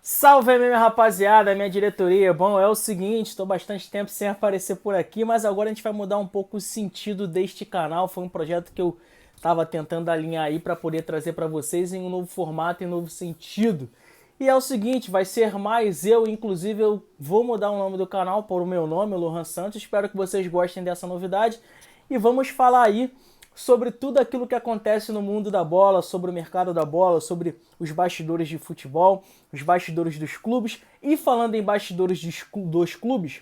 Salve aí, minha rapaziada, minha diretoria. Bom, é o seguinte, estou bastante tempo sem aparecer por aqui, mas agora a gente vai mudar um pouco o sentido deste canal. Foi um projeto que eu estava tentando alinhar aí para poder trazer para vocês em um novo formato, em um novo sentido. E é o seguinte, vai ser mais eu, inclusive eu vou mudar o nome do canal para o meu nome, Lohan Santos. Espero que vocês gostem dessa novidade e vamos falar aí sobre tudo aquilo que acontece no mundo da bola, sobre o mercado da bola, sobre os bastidores de futebol, os bastidores dos clubes. E falando em bastidores dos clubes,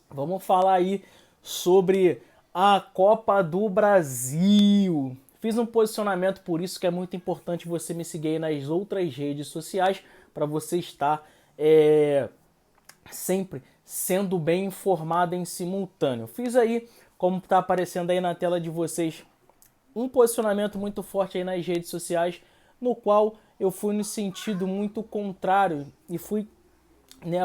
vamos falar aí sobre a Copa do Brasil. Fiz um posicionamento, por isso que é muito importante você me seguir aí nas outras redes sociais para você estar sempre sendo bem informado em simultâneo. Fiz aí, como está aparecendo aí na tela de vocês, um posicionamento muito forte aí nas redes sociais, no qual eu fui no sentido muito contrário e fui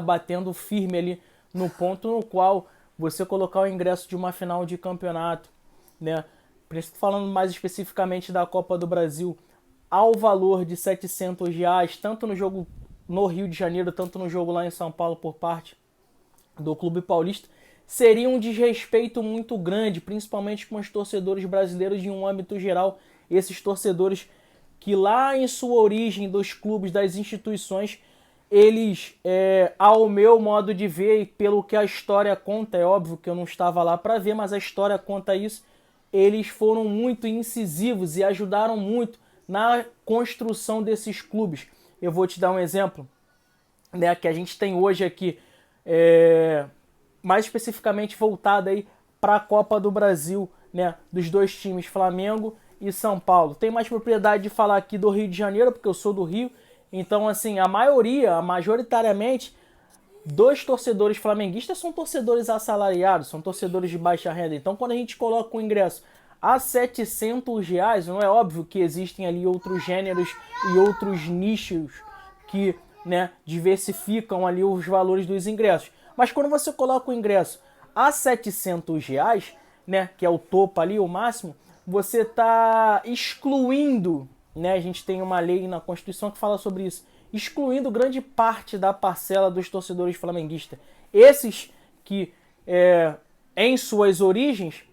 batendo firme ali no ponto no qual você colocar o ingresso de uma final de campeonato, né, falando mais especificamente da Copa do Brasil, ao valor de R$ 700, tanto no jogo no Rio de Janeiro, tanto no jogo lá em São Paulo por parte do Clube Paulista, seria um desrespeito muito grande, principalmente com os torcedores brasileiros em um âmbito geral, esses torcedores que lá em sua origem dos clubes, das instituições, eles, ao meu modo de ver e pelo que a história conta, é óbvio que eu não estava lá para ver, mas a história conta isso, eles foram muito incisivos e ajudaram muito na construção desses clubes. Eu vou te dar um exemplo, né, que a gente tem hoje aqui, mais especificamente voltada aí para a Copa do Brasil, né, dos dois times, Flamengo e São Paulo. Tem mais propriedade de falar aqui do Rio de Janeiro, porque eu sou do Rio, então assim, majoritariamente, dos torcedores flamenguistas são torcedores assalariados, são torcedores de baixa renda. Então quando a gente coloca o ingresso a R$ 700, não é óbvio que existem ali outros gêneros e outros nichos que, né, diversificam ali os valores dos ingressos. Mas quando você coloca o ingresso a R$ 700, né, que é o topo ali, o máximo, você está excluindo, né, a gente tem uma lei na Constituição que fala sobre isso, excluindo grande parte da parcela dos torcedores flamenguistas. Esses que, em suas origens,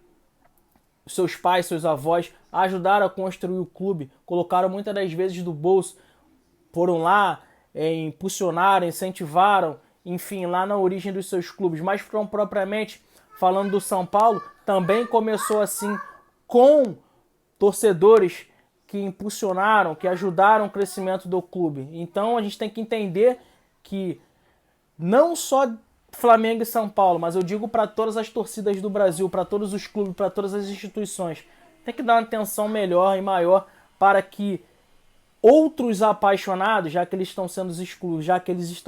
seus pais, seus avós ajudaram a construir o clube, colocaram muitas das vezes do bolso, foram lá, impulsionaram, incentivaram, enfim, lá na origem dos seus clubes. Mas propriamente falando do São Paulo, também começou assim com torcedores que impulsionaram, que ajudaram o crescimento do clube. Então a gente tem que entender que não só Flamengo e São Paulo, mas eu digo para todas as torcidas do Brasil, para todos os clubes, para todas as instituições, tem que dar uma atenção melhor e maior para que outros apaixonados, já que eles estão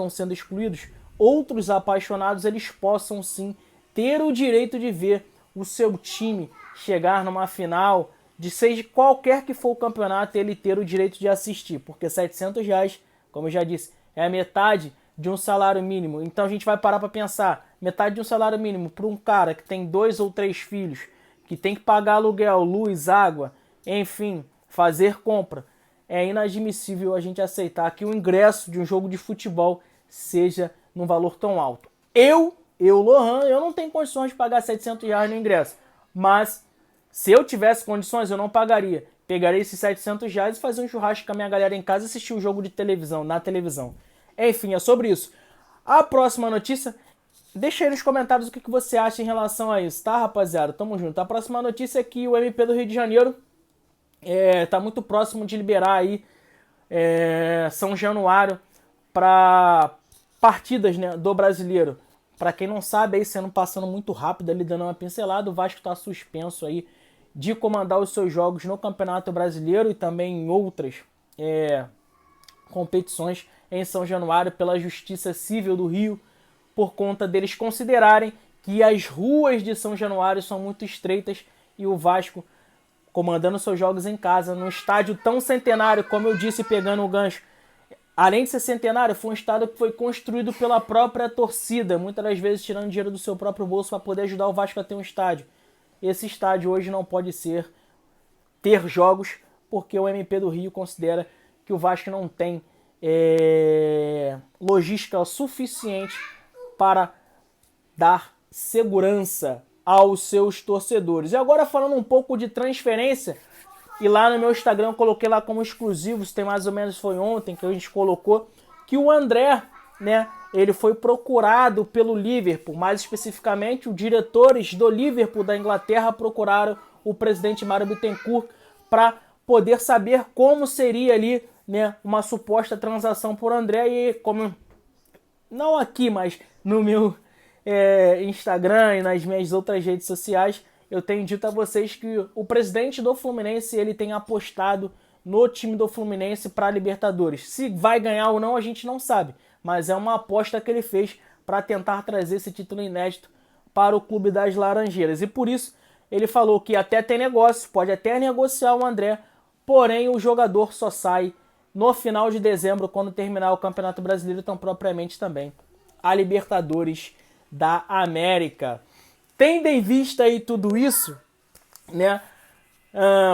sendo excluídos, outros apaixonados eles possam sim ter o direito de ver o seu time chegar numa final, de seja qualquer que for o campeonato, ele ter o direito de assistir, porque R$ 700, como eu já disse, é a metade de um salário mínimo. Então a gente vai parar para pensar, metade de um salário mínimo para um cara que tem 2 ou 3 filhos, que tem que pagar aluguel, luz, água, enfim, fazer compra. É inadmissível a gente aceitar que o ingresso de um jogo de futebol seja num valor tão alto. Lohan, eu não tenho condições de pagar R$ 700 no ingresso, mas se eu tivesse condições, eu não pagaria. Pegaria esses R$ 700 e fazer um churrasco com a minha galera em casa e assistir o jogo de televisão, na televisão. Enfim, é sobre isso. A próxima notícia, deixa aí nos comentários o que você acha em relação a isso, tá, rapaziada? Tamo junto. A próxima notícia é que o MP do Rio de Janeiro tá muito próximo de liberar aí São Januário para partidas, né, do Brasileiro. Para quem não sabe, aí sendo passando muito rápido ali, dando uma pincelada, o Vasco está suspenso aí de comandar os seus jogos no Campeonato Brasileiro e também em outras competições em São Januário pela Justiça Civil do Rio, por conta deles considerarem que as ruas de São Januário são muito estreitas e o Vasco comandando seus jogos em casa, num estádio tão centenário, como eu disse, pegando o gancho. Além de ser centenário, foi um estádio que foi construído pela própria torcida, muitas das vezes tirando dinheiro do seu próprio bolso para poder ajudar o Vasco a ter um estádio. Esse estádio hoje não pode ter jogos, porque o MP do Rio considera que o Vasco não tem logística suficiente para dar segurança aos seus torcedores. E agora falando um pouco de transferência, e lá no meu Instagram eu coloquei lá como exclusivo, tem mais ou menos foi ontem que a gente colocou, que o André, né, ele foi procurado pelo Liverpool, mais especificamente os diretores do Liverpool da Inglaterra procuraram o presidente Mário Bittencourt para poder saber como seria ali, né, uma suposta transação por André. E como, não aqui, mas no meu Instagram e nas minhas outras redes sociais, eu tenho dito a vocês que o presidente do Fluminense ele tem apostado no time do Fluminense para a Libertadores. Se vai ganhar ou não, a gente não sabe, mas é uma aposta que ele fez para tentar trazer esse título inédito para o Clube das Laranjeiras. E por isso ele falou que até tem negócio, pode até negociar o André, porém o jogador só sai no final de dezembro, quando terminar o Campeonato Brasileiro, tão propriamente também a Libertadores da América. Tendo em vista aí tudo isso, né?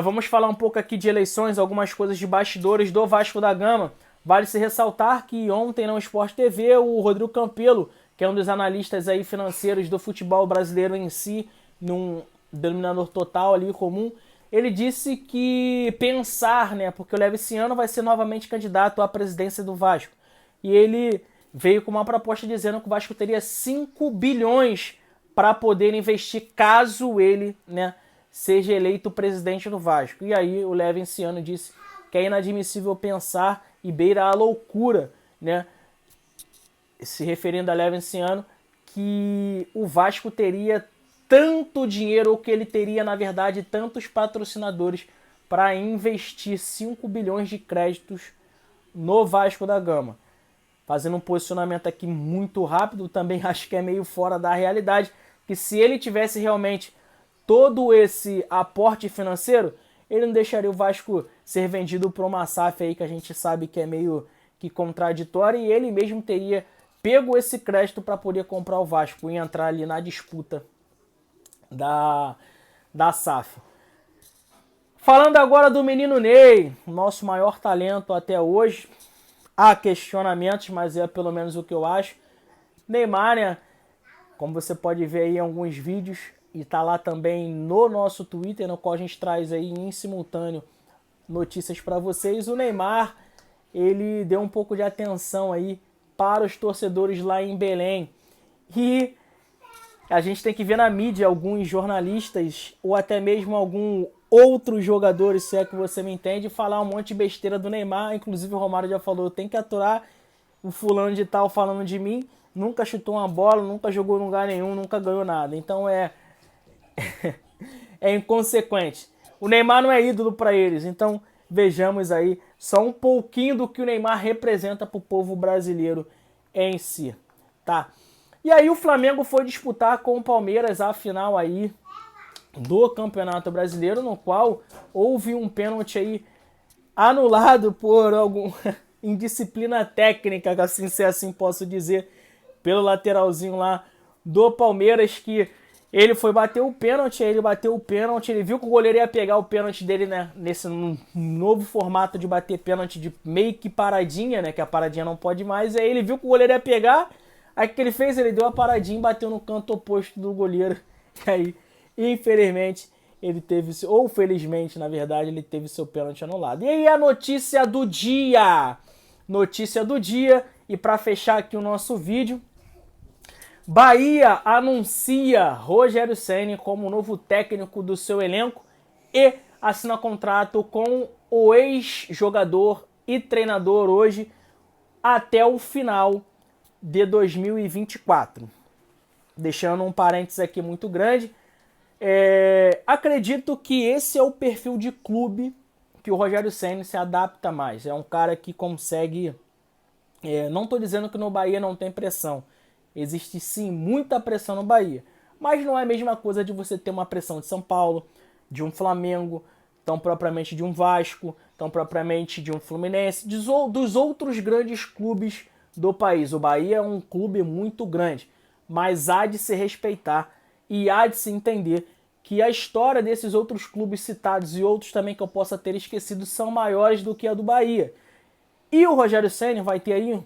Vamos falar um pouco aqui de eleições, algumas coisas de bastidores do Vasco da Gama. Vale se ressaltar que ontem no Sport TV, o Rodrigo Campelo, que é um dos analistas aí financeiros do futebol brasileiro em si, num denominador total ali comum, ele disse que pensar, né, porque o Leviciano vai ser novamente candidato à presidência do Vasco. E ele veio com uma proposta dizendo que o Vasco teria 5 bilhões para poder investir caso ele, né, seja eleito presidente do Vasco. E aí o Leviciano disse que é inadmissível pensar e beira a loucura, né, se referindo a Leviciano, que o Vasco teria tanto dinheiro, ou que ele teria, na verdade, tantos patrocinadores para investir 5 bilhões de créditos no Vasco da Gama. Fazendo um posicionamento aqui muito rápido, também acho que é meio fora da realidade, que se ele tivesse realmente todo esse aporte financeiro, ele não deixaria o Vasco ser vendido para uma SAF aí que a gente sabe que é meio que contraditória, e ele mesmo teria pego esse crédito para poder comprar o Vasco e entrar ali na disputa da SAF. Falando agora do menino Ney, nosso maior talento até hoje. Há questionamentos, mas é pelo menos o que eu acho. Neymar, né, como você pode ver aí em alguns vídeos, e tá lá também no nosso Twitter, no qual a gente traz aí em simultâneo notícias para vocês. O Neymar, ele deu um pouco de atenção aí para os torcedores lá em Belém. E a gente tem que ver na mídia alguns jornalistas ou até mesmo algum outros jogadores, se é que você me entende, falar um monte de besteira do Neymar. Inclusive o Romário já falou, tem que aturar o fulano de tal falando de mim, nunca chutou uma bola, nunca jogou em lugar nenhum, nunca ganhou nada. Então é inconsequente. O Neymar não é ídolo para eles, então vejamos aí só um pouquinho do que o Neymar representa para o povo brasileiro em si, tá? E aí o Flamengo foi disputar com o Palmeiras a final aí do Campeonato Brasileiro, no qual houve um pênalti aí anulado por algum indisciplina técnica, assim, se assim posso dizer, pelo lateralzinho lá do Palmeiras, que ele foi bater o pênalti, ele bateu o pênalti, ele viu que o goleiro ia pegar o pênalti dele, né, nesse novo formato de bater pênalti de meio que paradinha, né, que a paradinha não pode mais, aí ele viu que o goleiro ia pegar, aí o que ele fez? Ele deu a paradinha e bateu no canto oposto do goleiro, e aí, infelizmente, ele teve, ou felizmente, na verdade, ele teve seu pênalti anulado. E aí a notícia do dia, e para fechar aqui o nosso vídeo, Bahia anuncia Rogério Ceni como novo técnico do seu elenco e assina contrato com o ex-jogador e treinador hoje até o final de 2024. Deixando um parênteses aqui muito grande, acredito que esse é o perfil de clube que o Rogério Ceni se adapta mais. É um cara que consegue... não estou dizendo que no Bahia não tem pressão. Existe sim muita pressão no Bahia. Mas não é a mesma coisa de você ter uma pressão de São Paulo, de um Flamengo, tão propriamente de um Vasco, tão propriamente de um Fluminense, dos outros grandes clubes do país. O Bahia é um clube muito grande, mas há de se respeitar e há de se entender que a história desses outros clubes citados e outros também que eu possa ter esquecido são maiores do que a do Bahia. E o Rogério Ceni vai ter aí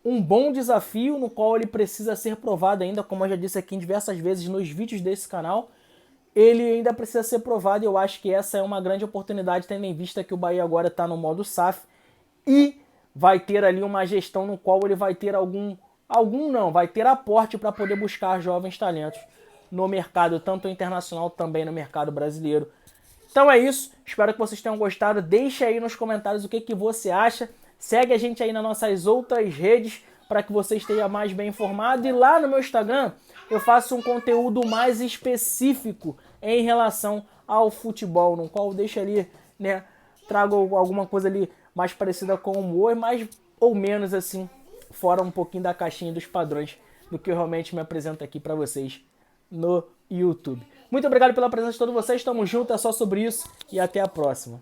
um bom desafio no qual ele precisa ser provado ainda, como eu já disse aqui diversas vezes nos vídeos desse canal. Ele ainda precisa ser provado e eu acho que essa é uma grande oportunidade, tendo em vista que o Bahia agora está no modo SAF e vai ter ali uma gestão no qual ele vai ter vai ter aporte para poder buscar jovens talentos no mercado, tanto internacional também no mercado brasileiro. Então é isso, espero que vocês tenham gostado, deixe aí nos comentários o que você acha, segue a gente aí nas nossas outras redes para que você esteja mais bem informado, e lá no meu Instagram eu faço um conteúdo mais específico em relação ao futebol, no qual eu deixo ali, né, trago alguma coisa ali mais parecida com humor, mais ou menos assim, fora um pouquinho da caixinha dos padrões do que eu realmente me apresento aqui para vocês no YouTube. Muito obrigado pela presença de todos vocês, tamo junto, é só sobre isso e até a próxima.